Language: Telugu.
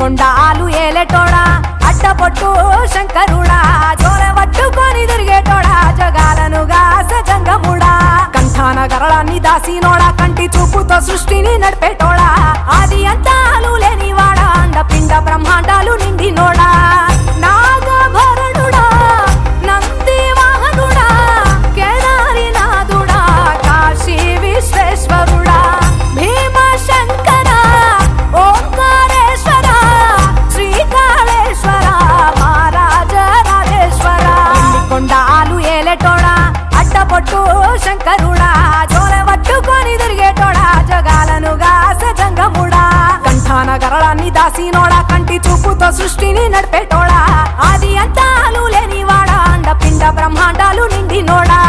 కొండాలు ఏలేటోడా అడ్డపొట్టు శంకరుడా జోల పట్టుకొని తిరిగేటోడా జగాలను గాస జంగముడా కంఠాన గరళాన్ని దాసినోడా కంటి చూపుతో సృష్టిని నడిపేటోడా ఆది అంతాలు లేనివాడా అండపిండ బ్రహ్మాండాలు నిండినోడా నాగభరణుడా నంది వాహనుడా కేదారినాథుడా కాశీ విశ్వేశ్వరుడా భీమ శంకర ఓంకారేశ్వర శ్రీకాళేశ్వర మహారాజ రాజేశ్వర కొండాలు ఏలేటోడా అడ్డపొట్టు శంకరుడా జోల పట్టుకొని తిరిగేటోడా జగాలను గాస జంగముడా కంఠాన గరళాన్ని దాసినోడా కంటి చూపుతో సృష్టిని నడిపేటోడా ఆది అంతాలు లేనివాడా అండపిండ బ్రహ్మాండాలు నిండినోడా